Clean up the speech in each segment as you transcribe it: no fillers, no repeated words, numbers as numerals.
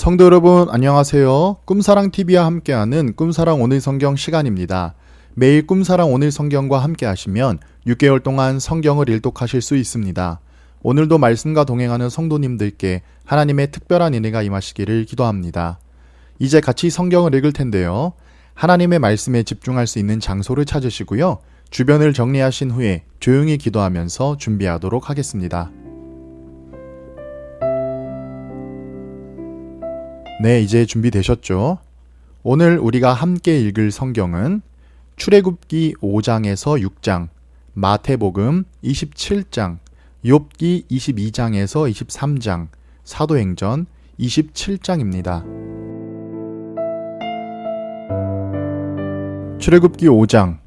성도 여러분 안녕하세요. 꿈사랑TV와 함께하는 꿈사랑 오늘 성경 시간입니다. 매일 꿈사랑 오늘 성경과 함께 하시면 6개월 동안 성경을 일독하실 수 있습니다. 오늘도 말씀과 동행하는 성도님들께 하나님의 특별한 은혜가 임하시기를 기도합니다. 이제 같이 성경을 읽을 텐데요. 하나님의 말씀에 집중할 수 있는 장소를 찾으시고요. 주변을 정리하신 후에 조용히 기도하면서 준비하도록 하겠습니다. 네, 이제 준비되셨죠? 오늘 우리가 함께 읽을 성경은 출애굽기 5장에서 6장, 마태복음 27장, 욥기 22장에서 23장, 사도행전 27장입니다. 출애굽기 5장.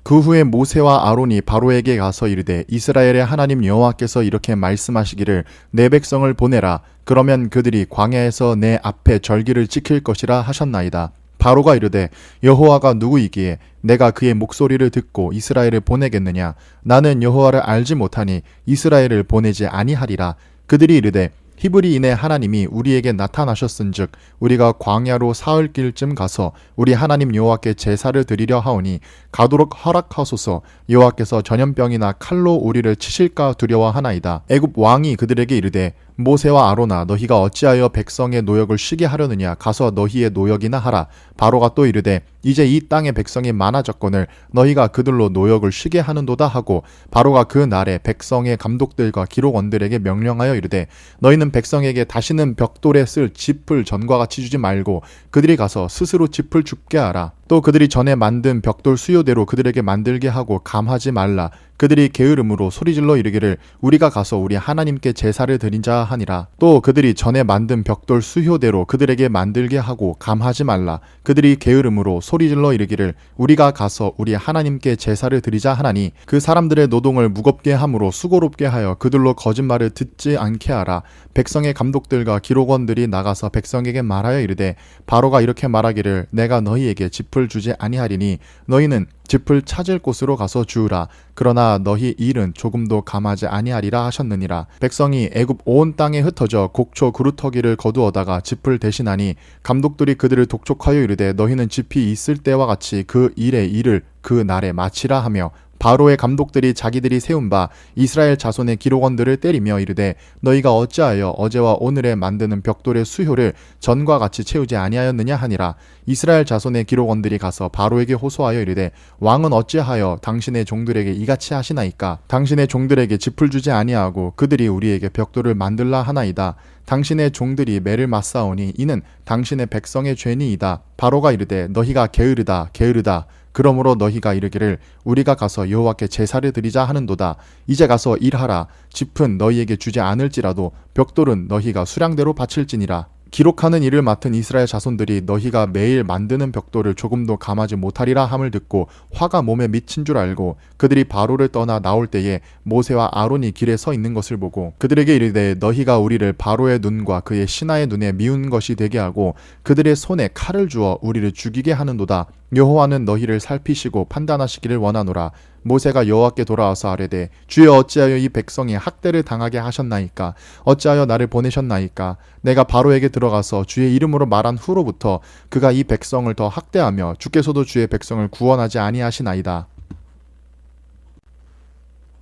그 후에 모세와 아론이 바로에게 가서 이르되 이스라엘의 하나님 여호와께서 이렇게 말씀하시기를 내 백성을 보내라. 그러면 그들이 광야에서 내 앞에 절기를 지킬 것이라 하셨나이다. 바로가 이르되 여호와가 누구이기에 내가 그의 목소리를 듣고 이스라엘을 보내겠느냐. 나는 여호와를 알지 못하니 이스라엘을 보내지 아니하리라. 그들이 이르되 히브리인의 하나님이 우리에게 나타나셨은즉 우리가 광야로 사흘길쯤 가서 우리 하나님 여호와께 제사를 드리려 하오니 가도록 허락하소서. 여호와께서 전염병이나 칼로 우리를 치실까 두려워하나이다. 애굽 왕이 그들에게 이르되 모세와 아론아 너희가 어찌하여 백성의 노역을 쉬게 하려느냐. 가서 너희의 노역이나 하라. 바로가 또 이르되 이제 이 땅의 백성이 많아졌거늘 너희가 그들로 노역을 쉬게 하는도다 하고 바로가 그 날에 백성의 감독들과 기록원들에게 명령하여 이르되 너희는 백성에게 다시는 벽돌에 쓸 짚을 전과 같이 주지 말고 그들이 가서 스스로 짚을 줍게 하라. 또 그들이 전에 만든 벽돌 수요대로 그들에게 만들게 하고 감하지 말라. 그들이 게으름으로 소리질러 이르기를 우리가 가서 우리 하나님께 제사를 드리자 하니라. 또 그들이 전에 만든 벽돌 수효대로 그들에게 만들게 하고 감하지 말라. 그들이 게으름으로 소리질러 이르기를 우리가 가서 우리 하나님께 제사를 드리자 하나니 그 사람들의 노동을 무겁게 함으로 수고롭게 하여 그들로 거짓말을 듣지 않게 하라. 백성의 감독들과 기록원들이 나가서 백성에게 말하여 이르되 바로가 이렇게 말하기를 내가 너희에게 짚을 주지 아니하리니 너희는 짚을 찾을 곳으로 가서 주우라. 그러나 너희 일은 조금도 감하지 아니하리라 하셨느니라. 백성이 애굽 온 땅에 흩어져 곡초 그루터기를 거두어다가 짚을 대신하니 감독들이 그들을 독촉하여 이르되 너희는 짚이 있을 때와 같이 그 일의 일을 그 날에 마치라 하며 바로의 감독들이 자기들이 세운 바 이스라엘 자손의 기록원들을 때리며 이르되 너희가 어찌하여 어제와 오늘에 만드는 벽돌의 수효를 전과 같이 채우지 아니하였느냐 하니라. 이스라엘 자손의 기록원들이 가서 바로에게 호소하여 이르되 왕은 어찌하여 당신의 종들에게 이같이 하시나이까. 당신의 종들에게 짚을 주지 아니하고 그들이 우리에게 벽돌을 만들라 하나이다. 당신의 종들이 매를 맞사오니 이는 당신의 백성의 죄니이다. 바로가 이르되 너희가 게으르다 게으르다. 그러므로 너희가 이르기를 우리가 가서 여호와께 제사를 드리자 하는도다. 이제 가서 일하라. 짚은 너희에게 주지 않을지라도 벽돌은 너희가 수량대로 바칠지니라. 기록하는 일을 맡은 이스라엘 자손들이 너희가 매일 만드는 벽돌을 조금도 감하지 못하리라 함을 듣고 화가 몸에 미친 줄 알고 그들이 바로를 떠나 나올 때에 모세와 아론이 길에 서 있는 것을 보고 그들에게 이르되 너희가 우리를 바로의 눈과 그의 신하의 눈에 미운 것이 되게 하고 그들의 손에 칼을 주어 우리를 죽이게 하는도다. 여호와는 너희를 살피시고 판단하시기를 원하노라. 모세가 여호와께 돌아와서 아뢰되 주여 어찌하여 이 백성이 학대를 당하게 하셨나이까. 어찌하여 나를 보내셨나이까. 내가 바로에게 들어가서 주의 이름으로 말한 후로부터 그가 이 백성을 더 학대하며 주께서도 주의 백성을 구원하지 아니하시나이다.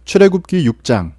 출애굽기 6장.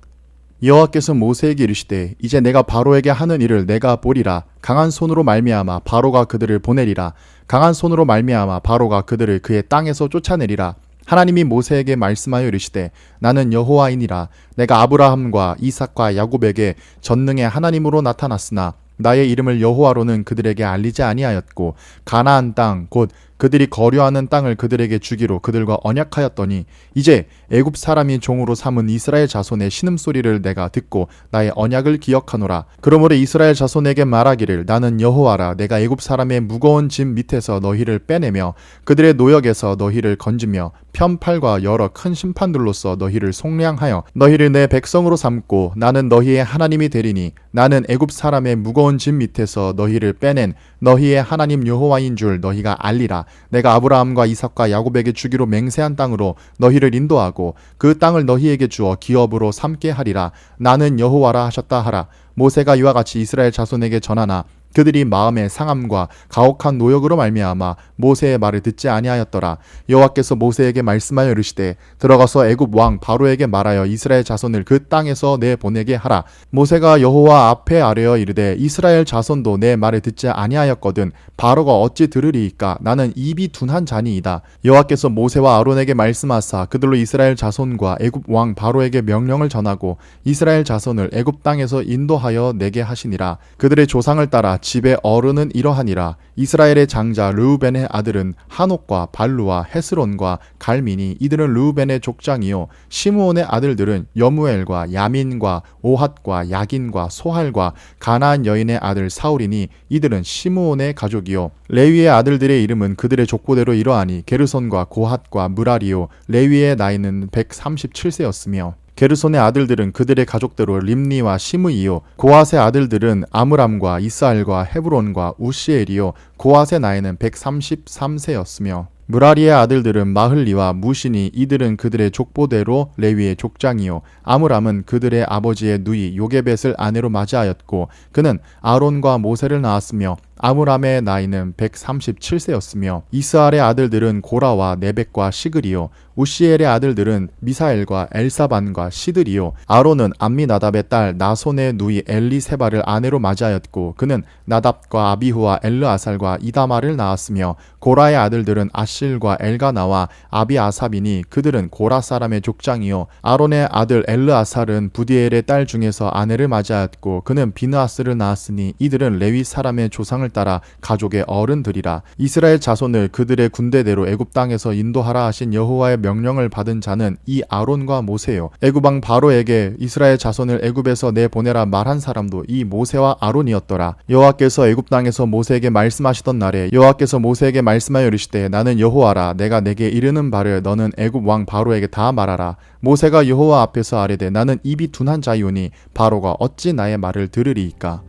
여호와께서 모세에게 이르시되 이제 내가 바로에게 하는 일을 내가 보리라. 강한 손으로 말미암아 바로가 그들을 보내리라. 강한 손으로 말미암아 바로가 그들을 그의 땅에서 쫓아내리라. 하나님이 모세에게 말씀하여 이르시되 나는 여호와이니라. 내가 아브라함과 이삭과 야곱에게 전능의 하나님으로 나타났으나 나의 이름을 여호와로는 그들에게 알리지 아니하였고 가나안 땅 곧 그들이 거류하는 땅을 그들에게 주기로 그들과 언약하였더니 이제 애굽 사람이 종으로 삼은 이스라엘 자손의 신음소리를 내가 듣고 나의 언약을 기억하노라. 그러므로 이스라엘 자손에게 말하기를 나는 여호와라. 내가 애굽 사람의 무거운 짐 밑에서 너희를 빼내며 그들의 노역에서 너희를 건지며 편팔과 여러 큰 심판들로서 너희를 속량하여 너희를 내 백성으로 삼고 나는 너희의 하나님이 되리니 나는 애굽 사람의 무거운 짐 밑에서 너희를 빼낸 너희의 하나님 여호와인 줄 너희가 알리라. 내가 아브라함과 이삭과 야곱에게 주기로 맹세한 땅으로 너희를 인도하고 그 땅을 너희에게 주어 기업으로 삼게 하리라. 나는 여호와라 하셨다 하라. 모세가 이와 같이 이스라엘 자손에게 전하나 그들이 마음의 상함과 가혹한 노역으로 말미암아 모세의 말을 듣지 아니하였더라. 여호와께서 모세에게 말씀하여 이르시되 들어가서 애굽 왕 바로에게 말하여 이스라엘 자손을 그 땅에서 내보내게 하라. 모세가 여호와 앞에 아뢰어 이르되 이스라엘 자손도 내 말을 듣지 아니하였거든 바로가 어찌 들으리이까? 나는 입이 둔한 자니이다. 여호와께서 모세와 아론에게 말씀하사 그들로 이스라엘 자손과 애굽 왕 바로에게 명령을 전하고 이스라엘 자손을 애굽 땅에서 인도하여 내게 하시니라. 그들의 조상을 따라 집의 어른은 이러하니라. 이스라엘의 장자 르우벤의 아들은 하녹과 발루와 헤스론과 갈민이 이들은 르우벤의 족장이요 시므온의 아들들은 여무엘과 야민과 오핫과 야긴과 소할과 가나안 여인의 아들 사울이니 이들은 시므온의 가족이요 레위의 아들들의 이름은 그들의 족보대로 이러하니 게르손과 고핫과 무라리요 레위의 나이는 137세였으며 게르손의 아들들은 그들의 가족대로 림니와 시므이요 고핫의 아들들은 아므람과 이스알과 헤브론과 우시엘이요 고핫의 나이는 133세였으며 무라리의 아들들은 마흘리와 무시니 이들은 그들의 족보대로 레위의 족장이요 아므람은 그들의 아버지의 누이 요게벳을 아내로 맞이하였고 그는 아론과 모세를 낳았으며 아므람의 나이는 137세였으며 이스알의 아들들은 고라와 네벡과 시글이요 우시엘의 아들들은 미사엘과 엘사반과 시들이요 아론은 암미나답의 딸 나손의 누이 엘리세바를 아내로 맞이하였고 그는 나답과 아비후와 엘르아살과 이다마를 낳았으며 고라의 아들들은 아실과 엘가나와 아비아삽이니 그들은 고라 사람의 족장이요 아론의 아들 엘르아살은 부디엘의 딸 중에서 아내를 맞이하였고 그는 비느하스를 낳았으니 이들은 레위 사람의 조상을 따라 가족의 어른들이라. 이스라엘 자손을 그들의 군대대로 애굽 땅에서 인도하라 하신 여호와의 명령을 받은 자는 이 아론과 모세요. 애굽 왕 바로에게 이스라엘 자손을 애굽에서 내보내라 말한 사람도 이 모세와 아론이었더라. 여호와께서 애굽 땅에서 모세에게 말씀하시던 날에 여호와께서 모세에게 말씀하여 이르시되 나는 여호와라. 내가 내게 이르는 바를 너는 애굽 왕 바로에게 다 말하라. 모세가 여호와 앞에서 아뢰되 나는 입이 둔한 자이오니 바로가 어찌 나의 말을 들으리이까?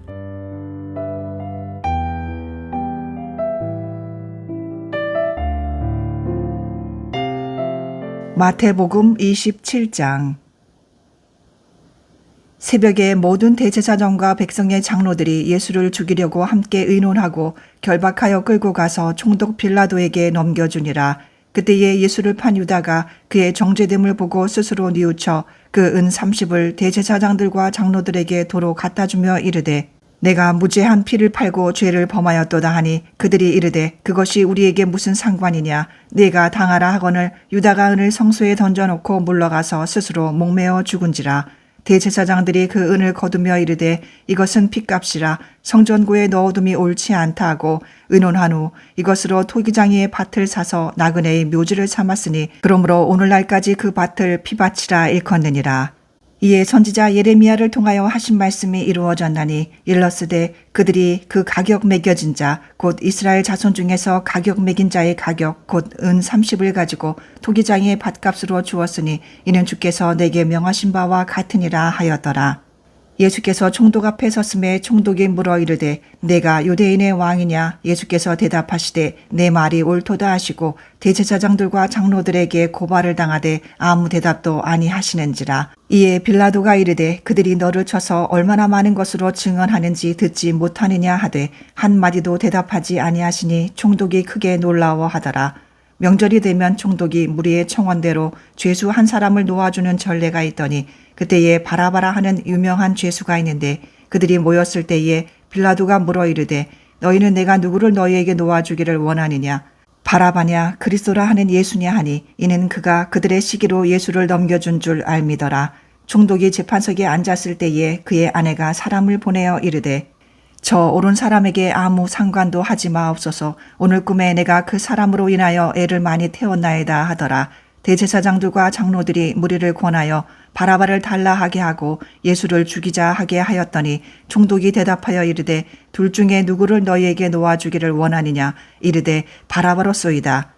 마태복음 27장. 새벽에 모든 대제사장과 백성의 장로들이 예수를 죽이려고 함께 의논하고 결박하여 끌고 가서 총독 빌라도에게 넘겨주니라. 그때에 예수를 판 유다가 그의 정죄됨을 보고 스스로 뉘우쳐 그 은 30을 대제사장들과 장로들에게 도로 갖다 주며 이르되 내가 무죄한 피를 팔고 죄를 범하였도다 하니 그들이 이르되 그것이 우리에게 무슨 상관이냐? 네가 당하라 하거늘 유다가 은을 성소에 던져놓고 물러가서 스스로 목매어 죽은지라. 대제사장들이 그 은을 거두며 이르되 이것은 핏값이라 성전고에 넣어둠이 옳지 않다 하고 의논한 후 이것으로 토기장이의 밭을 사서 나그네의 묘지를 삼았으니 그러므로 오늘날까지 그 밭을 피밭이라 일컫느니라. 이에 선지자 예레미야를 통하여 하신 말씀이 이루어졌나니 일렀으되 그들이 그 가격 매겨진 자 곧 이스라엘 자손 중에서 가격 매긴 자의 가격 곧 은 30을 가지고 토기장의 밭값으로 주었으니 이는 주께서 내게 명하신 바와 같으니라 하였더라. 예수께서 총독 앞에 섰음에 총독이 물어 이르되 내가 유대인의 왕이냐? 예수께서 대답하시되 내 말이 옳도다 하시고 대제사장들과 장로들에게 고발을 당하되 아무 대답도 아니하시는지라. 이에 빌라도가 이르되 그들이 너를 쳐서 얼마나 많은 것으로 증언하는지 듣지 못하느냐 하되 한마디도 대답하지 아니하시니 총독이 크게 놀라워하더라. 명절이 되면 총독이 무리의 청원대로 죄수 한 사람을 놓아주는 전례가 있더니 그때에 바라바라 하는 유명한 죄수가 있는데 그들이 모였을 때에 빌라도가 물어 이르되 너희는 내가 누구를 너희에게 놓아주기를 원하느냐? 바라바냐 그리스도라 하는 예수냐 하니 이는 그가 그들의 시기로 예수를 넘겨준 줄 알미더라. 총독이 재판석에 앉았을 때에 그의 아내가 사람을 보내어 이르되 저 옳은 사람에게 아무 상관도 하지 마옵소서. 오늘 꿈에 내가 그 사람으로 인하여 애를 많이 태웠나이다 하더라. 대제사장들과 장로들이 무리를 권하여 바라바를 달라 하게 하고 예수를 죽이자 하게 하였더니 총독이 대답하여 이르되 둘 중에 누구를 너희에게 놓아주기를 원하느냐? 이르되 바라바로소이다.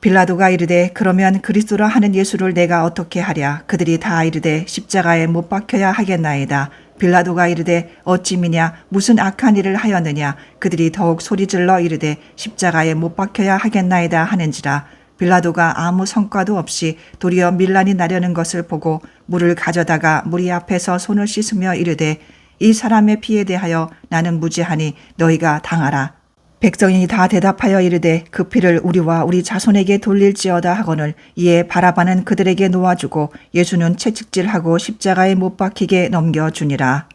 빌라도가 이르되 그러면 그리스도라 하는 예수를 내가 어떻게 하랴? 그들이 다 이르되 십자가에 못 박혀야 하겠나이다. 빌라도가 이르되 어찌미냐 무슨 악한 일을 하였느냐? 그들이 더욱 소리질러 이르되 십자가에 못 박혀야 하겠나이다 하는지라. 빌라도가 아무 성과도 없이 도리어 밀란이 나려는 것을 보고 물을 가져다가 무리 앞에서 손을 씻으며 이르되 이 사람의 피에 대하여 나는 무죄하니 너희가 당하라. 백성이 다 대답하여 이르되 그 피를 우리와 우리 자손에게 돌릴지어다 하거늘 이에 바라바는 그들에게 놓아주고 예수는 채찍질하고 십자가에 못 박히게 넘겨주니라.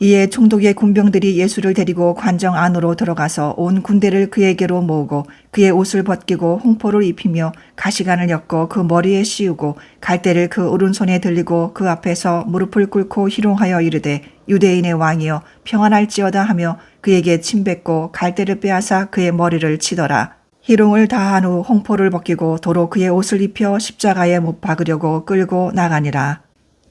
이에 총독의 군병들이 예수를 데리고 관정 안으로 들어가서 온 군대를 그에게로 모으고 그의 옷을 벗기고 홍포를 입히며 가시관을 엮어 그 머리에 씌우고 갈대를 그 오른손에 들리고 그 앞에서 무릎을 꿇고 희롱하여 이르되 유대인의 왕이여 평안할지어다 하며 그에게 침뱉고 갈대를 빼앗아 그의 머리를 치더라. 희롱을 다한 후 홍포를 벗기고 도로 그의 옷을 입혀 십자가에 못 박으려고 끌고 나가니라.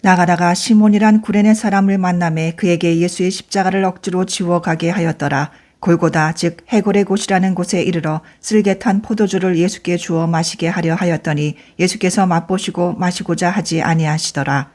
나가다가 시몬이란 구레네 사람을 만나매 그에게 예수의 십자가를 억지로 지워 가게 하였더라. 골고다 즉 해골의 곳이라는 곳에 이르러 쓸개 탄 포도주를 예수께 주어 마시게 하려 하였더니 예수께서 맛보시고 마시고자 하지 아니하시더라.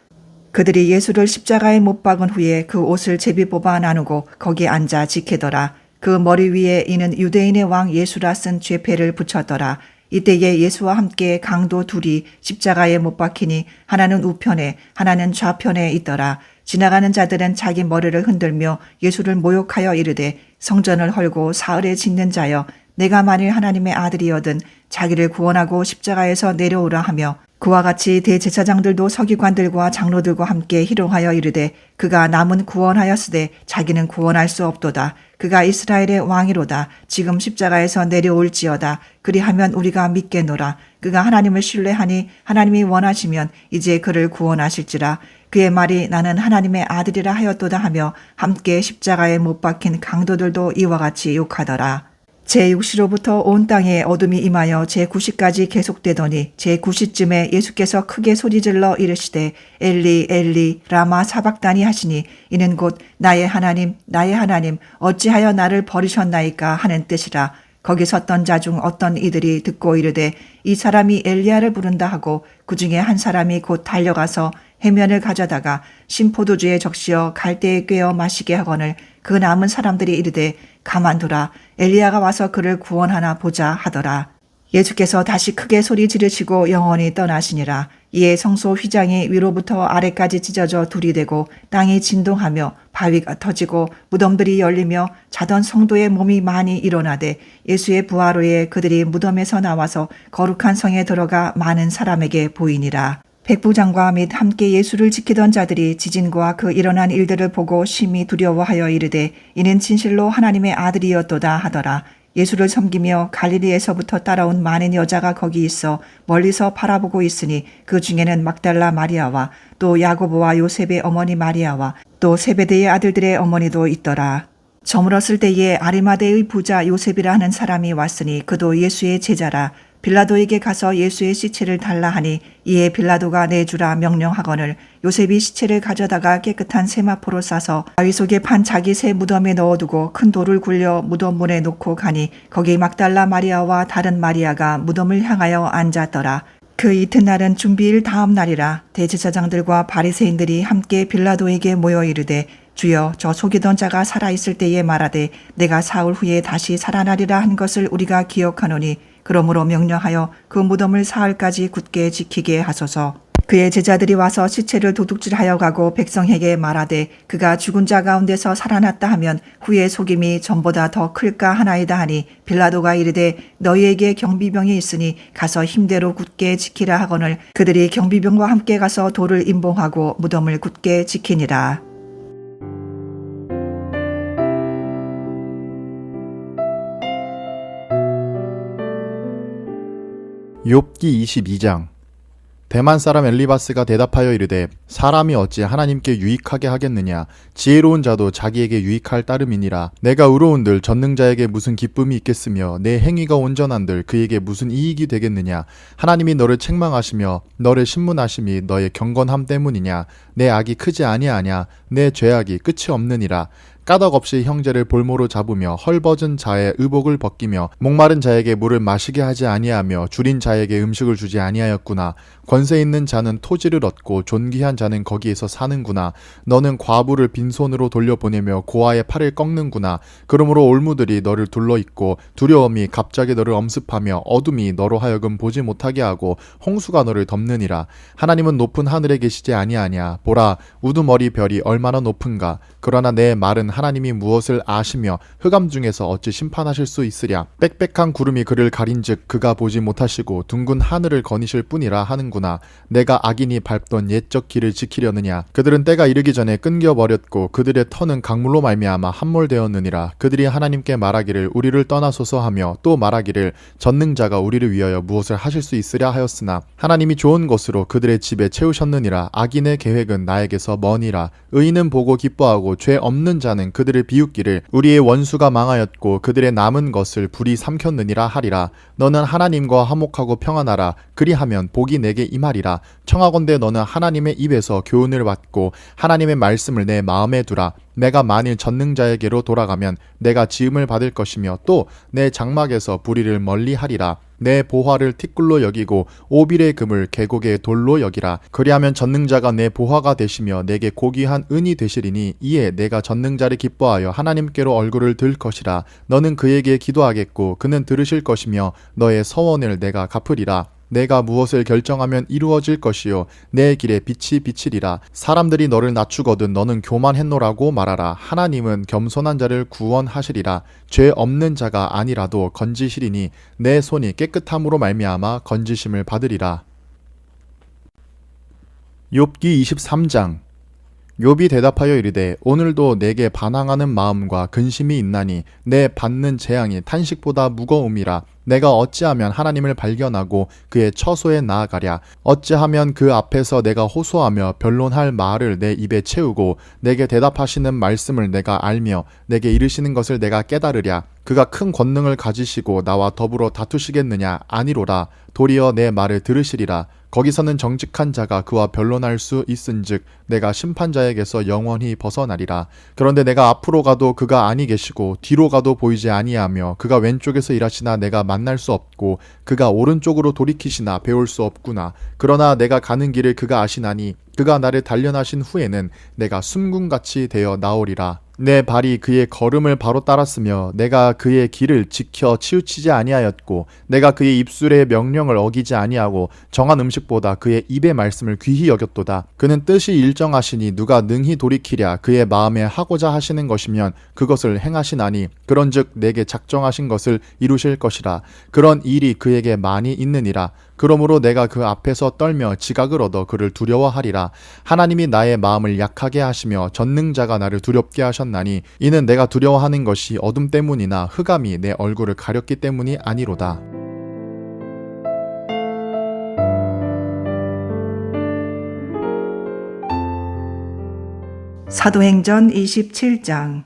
그들이 예수를 십자가에 못 박은 후에 그 옷을 제비 뽑아 나누고 거기 앉아 지키더라. 그 머리 위에 이는 유대인의 왕 예수라 쓴 죄패를 붙였더라. 이때에 예수와 함께 강도 둘이 십자가에 못 박히니 하나는 우편에 하나는 좌편에 있더라. 지나가는 자들은 자기 머리를 흔들며 예수를 모욕하여 이르되 성전을 헐고 사흘에 짓는 자여 내가 만일 하나님의 아들이여든 자기를 구원하고 십자가에서 내려오라 하며 그와 같이 대제사장들도 서기관들과 장로들과 함께 희롱하여 이르되 그가 남은 구원하였으되 자기는 구원할 수 없도다. 그가 이스라엘의 왕이로다. 지금 십자가에서 내려올지어다. 그리하면 우리가 믿겠노라. 그가 하나님을 신뢰하니 하나님이 원하시면 이제 그를 구원하실지라. 그의 말이 나는 하나님의 아들이라 하였도다 하며 함께 십자가에 못 박힌 강도들도 이와 같이 욕하더라. 제6시로부터 온 땅에 어둠이 임하여 제9시까지 계속되더니 제9시쯤에 예수께서 크게 소리질러 이르시되 엘리 엘리 라마 사박다니 하시니 이는 곧 나의 하나님 어찌하여 나를 버리셨나이까 하는 뜻이라. 거기 섰던 자 중 어떤 이들이 듣고 이르되 이 사람이 엘리야를 부른다 하고 그 중에 한 사람이 곧 달려가서 해면을 가져다가 신포도주에 적시어 갈대에 꿰어 마시게 하거늘 그 남은 사람들이 이르되 가만두라. 엘리야가 와서 그를 구원하나 보자 하더라. 예수께서 다시 크게 소리 지르시고 영원히 떠나시니라. 이에 성소 휘장이 위로부터 아래까지 찢어져 둘이 되고 땅이 진동하며 바위가 터지고 무덤들이 열리며 자던 성도의 몸이 많이 일어나되 예수의 부활 후에 그들이 무덤에서 나와서 거룩한 성에 들어가 많은 사람에게 보이니라. 백부장과 및 함께 예수를 지키던 자들이 지진과 그 일어난 일들을 보고 심히 두려워하여 이르되 이는 진실로 하나님의 아들이었도다 하더라. 예수를 섬기며 갈릴리에서부터 따라온 많은 여자가 거기 있어 멀리서 바라보고 있으니 그 중에는 막달라 마리아와 또 야고보와 요셉의 어머니 마리아와 또 세베대의 아들들의 어머니도 있더라. 저물었을 때에 아리마대의 부자 요셉이라 하는 사람이 왔으니 그도 예수의 제자라. 빌라도에게 가서 예수의 시체를 달라 하니 이에 빌라도가 내주라 명령하거늘 요셉이 시체를 가져다가 깨끗한 세마포로 싸서 바위 속에 판 자기 새 무덤에 넣어두고 큰 돌을 굴려 무덤 문에 놓고 가니 거기 막달라 마리아와 다른 마리아가 무덤을 향하여 앉았더라. 그 이튿날은 준비일 다음 날이라. 대제사장들과 바리새인들이 함께 빌라도에게 모여 이르되 주여 저 속이던 자가 살아있을 때에 말하되 내가 사흘 후에 다시 살아나리라 한 것을 우리가 기억하노니 그러므로 명령하여 그 무덤을 사흘까지 굳게 지키게 하소서. 그의 제자들이 와서 시체를 도둑질하여 가고 백성에게 말하되 그가 죽은 자 가운데서 살아났다 하면 후에 속임이 전보다 더 클까 하나이다 하니 빌라도가 이르되 너희에게 경비병이 있으니 가서 힘대로 굳게 지키라 하거늘 그들이 경비병과 함께 가서 돌을 임봉하고 무덤을 굳게 지키니라. 욥기 22장. 대만 사람 엘리바스가 대답하여 이르되 사람이 어찌 하나님께 유익하게 하겠느냐. 지혜로운 자도 자기에게 유익할 따름이니라. 내가 의로운들 전능자에게 무슨 기쁨이 있겠으며 내 행위가 온전한들 그에게 무슨 이익이 되겠느냐. 하나님이 너를 책망하시며 너를 신문하심이 너의 경건함 때문이냐. 내 악이 크지 아니하냐. 내 죄악이 끝이 없느니라. 까덕없이 형제를 볼모로 잡으며 헐벗은 자의 의복을 벗기며 목마른 자에게 물을 마시게 하지 아니하며 줄인 자에게 음식을 주지 아니하였구나. 권세 있는 자는 토지를 얻고 존귀한 자는 거기에서 사는구나. 너는 과부를 빈손으로 돌려보내며 고아의 팔을 꺾는구나. 그러므로 올무들이 너를 둘러있고 두려움이 갑자기 너를 엄습하며 어둠이 너로 하여금 보지 못하게 하고 홍수가 너를 덮느니라. 하나님은 높은 하늘에 계시지 아니하냐. 보라, 우두머리 별이 얼마나 높은가. 그러나 내 말은 하나님이 무엇을 아시며 흑암 중에서 어찌 심판하실 수 있으랴. 빽빽한 구름이 그를 가린즉 그가 보지 못하시고 둥근 하늘을 거니실 뿐이라 하는구나. 내가 악인이 밟던 옛적 길을 지키려느냐. 그들은 때가 이르기 전에 끊겨버렸고 그들의 터는 강물로 말미암아 함몰되었느니라. 그들이 하나님께 말하기를 우리를 떠나소서 하며 또 말하기를 전능자가 우리를 위하여 무엇을 하실 수 있으랴 하였으나 하나님이 좋은 것으로 그들의 집에 채우셨느니라. 악인의 계획은 나에게서 머니라. 의인은 보고 기뻐하고 죄 없는 자는 그들을 비웃기를 우리의 원수가 망하였고 그들의 남은 것을 불이 삼켰느니라 하리라. 너는 하나님과 화목하고 평안하라. 그리하면 복이 내게 임하리라. 청하건대 너는 하나님의 입에서 교훈을 받고 하나님의 말씀을 내 마음에 두라. 내가 만일 전능자에게로 돌아가면 내가 지음을 받을 것이며 또 내 장막에서 불의를 멀리하리라. 내 보화를 티끌로 여기고 오빌의 금을 계곡의 돌로 여기라. 그리하면 전능자가 내 보화가 되시며 내게 고귀한 은이 되시리니 이에 내가 전능자를 기뻐하여 하나님께로 얼굴을 들 것이라. 너는 그에게 기도하겠고 그는 들으실 것이며 너의 서원을 내가 갚으리라. 내가 무엇을 결정하면 이루어질 것이요 내 길에 빛이 비치리라. 사람들이 너를 낮추거든 너는 교만했노라고 말하라. 하나님은 겸손한 자를 구원하시리라. 죄 없는 자가 아니라도 건지시리니 내 손이 깨끗함으로 말미암아 건지심을 받으리라. 욥기 23장. 욥이 대답하여 이르되 오늘도 내게 반항하는 마음과 근심이 있나니 내 받는 재앙이 탄식보다 무거움이라. 내가 어찌하면 하나님을 발견하고 그의 처소에 나아가랴. 어찌하면 그 앞에서 내가 호소하며 변론할 말을 내 입에 채우고 내게 대답하시는 말씀을 내가 알며 내게 이르시는 것을 내가 깨달으랴. 그가 큰 권능을 가지시고 나와 더불어 다투시겠느냐. 아니로라. 도리어 내 말을 들으시리라. 거기서는 정직한 자가 그와 변론할 수 있은즉 내가 심판자에게서 영원히 벗어나리라. 그런데 내가 앞으로 가도 그가 아니 계시고 뒤로 가도 보이지 아니하며 그가 왼쪽에서 일하시나 내가 만날 수 없고 그가 오른쪽으로 돌이키시나 배울 수 없구나. 그러나 내가 가는 길을 그가 아시나니 그가 나를 단련하신 후에는 내가 숨군같이 되어 나오리라. 내 발이 그의 걸음을 바로 따랐으며 내가 그의 길을 지켜 치우치지 아니하였고 내가 그의 입술의 명령을 어기지 아니하고 정한 음식보다 그의 입의 말씀을 귀히 여겼도다. 그는 뜻이 일정하시니 누가 능히 돌이키랴. 그의 마음에 하고자 하시는 것이면 그것을 행하시나니 그런즉 내게 작정하신 것을 이루실 것이라. 그런 일이 그에게 많이 있느니라. 그러므로 내가 그 앞에서 떨며 지각을 얻어 그를 두려워하리라. 하나님이 나의 마음을 약하게 하시며 전능자가 나를 두렵게 하셨나니 이는 내가 두려워하는 것이 어둠 때문이나 흑암이 내 얼굴을 가렸기 때문이 아니로다. 사도행전 27장.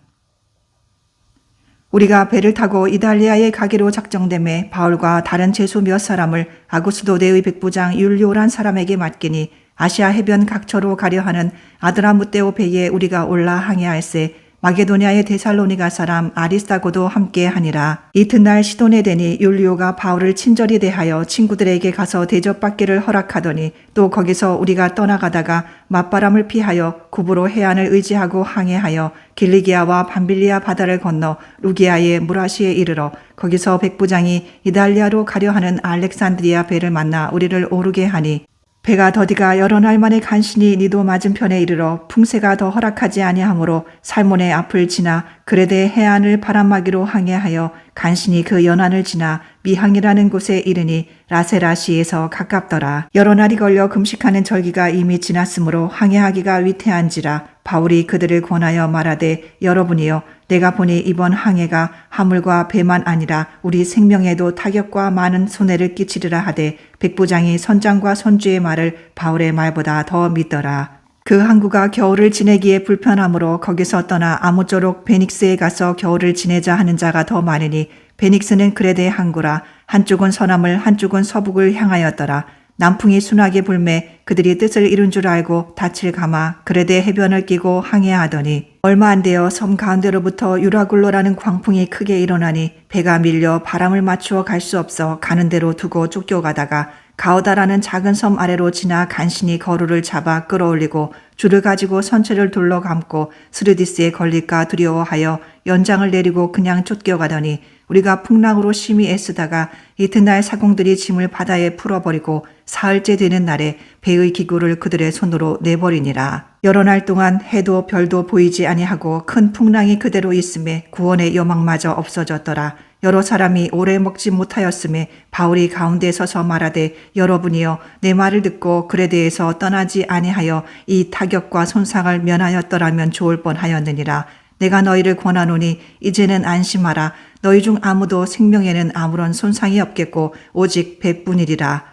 우리가 배를 타고 이달리아에 가기로 작정됨에 바울과 다른 제수 몇 사람을 아구스도대의 백부장 율리오란 사람에게 맡기니 아시아 해변 각처로 가려 하는 아드라무떼오 배에 우리가 올라 항해할세 마게도냐의 데살로니가 사람 아리스다고도 함께 하니라. 이튿날 시돈에 되니 율리오가 바울을 친절히 대하여 친구들에게 가서 대접받기를 허락하더니 또 거기서 우리가 떠나가다가 맞바람을 피하여 구부로 해안을 의지하고 항해하여 길리기아와 밤빌리아 바다를 건너 루기아의 무라시에 이르러 거기서 백부장이 이달리아로 가려 하는 알렉산드리아 배를 만나 우리를 오르게 하니 배가 더디가 여러 날 만에 간신히 니도 맞은편에 이르러 풍세가 더 허락하지 아니하므로 살몬의 앞을 지나 그레데 해안을 바람막이로 항해하여 간신히 그 연안을 지나 미항이라는 곳에 이르니 라세라시에서 가깝더라. 여러 날이 걸려 금식하는 절기가 이미 지났으므로 항해하기가 위태한지라. 바울이 그들을 권하여 말하되 여러분이여 내가 보니 이번 항해가 화물과 배만 아니라 우리 생명에도 타격과 많은 손해를 끼치리라 하되 백부장이 선장과 선주의 말을 바울의 말보다 더 믿더라. 그 항구가 겨울을 지내기에 불편하므로 거기서 떠나 아무쪼록 베닉스에 가서 겨울을 지내자 하는 자가 더 많으니 베닉스는 그레데 항구라. 한쪽은 서남을 한쪽은 서북을 향하였더라. 남풍이 순하게 불매 그들이 뜻을 이룬 줄 알고 닻을 감아 그레데 해변을 끼고 항해하더니 얼마 안 되어 섬 가운데로부터 유라굴로라는 광풍이 크게 일어나니 배가 밀려 바람을 맞추어 갈 수 없어 가는 대로 두고 쫓겨가다가 가오다라는 작은 섬 아래로 지나 간신히 거루를 잡아 끌어올리고 줄을 가지고 선체를 둘러감고 스르디스에 걸릴까 두려워하여 연장을 내리고 그냥 쫓겨가더니 우리가 풍랑으로 심히 애쓰다가 이튿날 사공들이 짐을 바다에 풀어버리고 사흘째 되는 날에 배의 기구를 그들의 손으로 내버리니라. 여러 날 동안 해도 별도 보이지 아니하고 큰 풍랑이 그대로 있음에 구원의 여망마저 없어졌더라. 여러 사람이 오래 먹지 못하였음에 바울이 가운데 서서 말하되 여러분이여 내 말을 듣고 그레데에서 떠나지 아니하여 이 타격과 손상을 면하였더라면 좋을 뻔하였느니라. 내가 너희를 권하노니 이제는 안심하라. 너희 중 아무도 생명에는 아무런 손상이 없겠고 오직 배뿐이리라.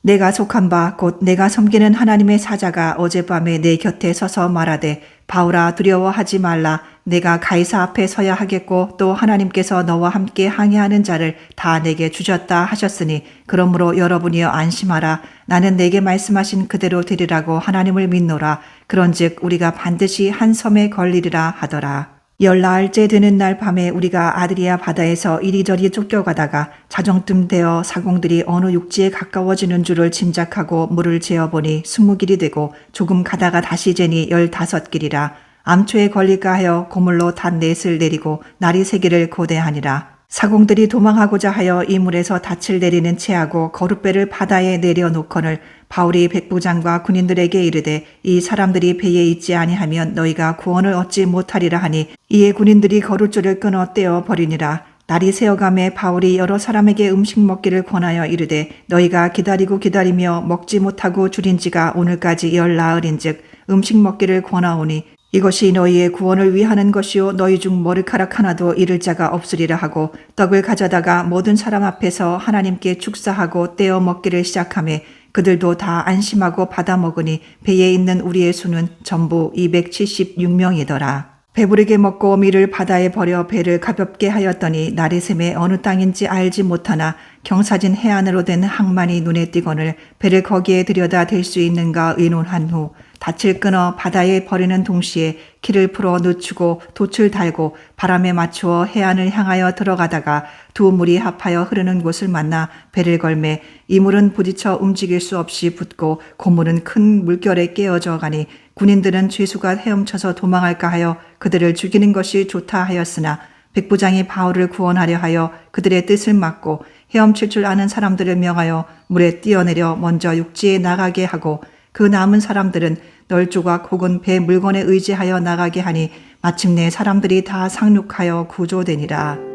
내가 속한 바 곧 내가 섬기는 하나님의 사자가 어젯밤에 내 곁에 서서 말하되 바울아 두려워하지 말라. 내가 가이사 앞에 서야 하겠고 또 하나님께서 너와 함께 항해하는 자를 다 내게 주셨다 하셨으니 그러므로 여러분이여 안심하라. 나는 내게 말씀하신 그대로 되리라고 하나님을 믿노라. 그런즉 우리가 반드시 한 섬에 걸리리라 하더라. 열나흘째 되는 날 밤에 우리가 아드리아 바다에서 이리저리 쫓겨가다가 자정쯤 되어 사공들이 어느 육지에 가까워지는 줄을 짐작하고 물을 재어보니 20길이 되고 조금 가다가 다시 재니 15길이라. 암초에 걸릴까 하여 고물로 닷넷을 내리고 날이 새기를 고대하니라. 사공들이 도망하고자 하여 이 물에서 닻을 내리는 채하고 거룻배를 바다에 내려놓거늘 바울이 백부장과 군인들에게 이르되 이 사람들이 배에 있지 아니하면 너희가 구원을 얻지 못하리라 하니 이에 군인들이 거룻줄을 끊어 떼어 버리니라. 날이 새어감에 바울이 여러 사람에게 음식 먹기를 권하여 이르되 너희가 기다리며 먹지 못하고 줄인 지가 오늘까지 열나흘인즉 음식 먹기를 권하오니 이것이 너희의 구원을 위하는 것이요 너희 중 머리카락 하나도 잃을 자가 없으리라 하고 떡을 가져다가 모든 사람 앞에서 하나님께 축사하고 떼어 먹기를 시작하매 그들도 다 안심하고 받아 먹으니 배에 있는 우리의 수는 전부 276명이더라. 배부르게 먹고 밀을 바다에 버려 배를 가볍게 하였더니 날이 샘에 어느 땅인지 알지 못하나 경사진 해안으로 된 항만이 눈에 띄거늘 배를 거기에 들여다 댈 수 있는가 의논한 후 닻을 끊어 바다에 버리는 동시에 키를 풀어 늦추고 돛을 달고 바람에 맞추어 해안을 향하여 들어가다가 두 물이 합하여 흐르는 곳을 만나 배를 걸매 이 물은 부딪혀 움직일 수 없이 붙고 고물은 큰 물결에 깨어져 가니 군인들은 죄수가 헤엄쳐서 도망할까 하여 그들을 죽이는 것이 좋다 하였으나 백부장이 바울을 구원하려 하여 그들의 뜻을 막고 헤엄칠 줄 아는 사람들을 명하여 물에 뛰어내려 먼저 육지에 나가게 하고 그 남은 사람들은 널조각 혹은 배 물건에 의지하여 나가게 하니 마침내 사람들이 다 상륙하여 구조되니라.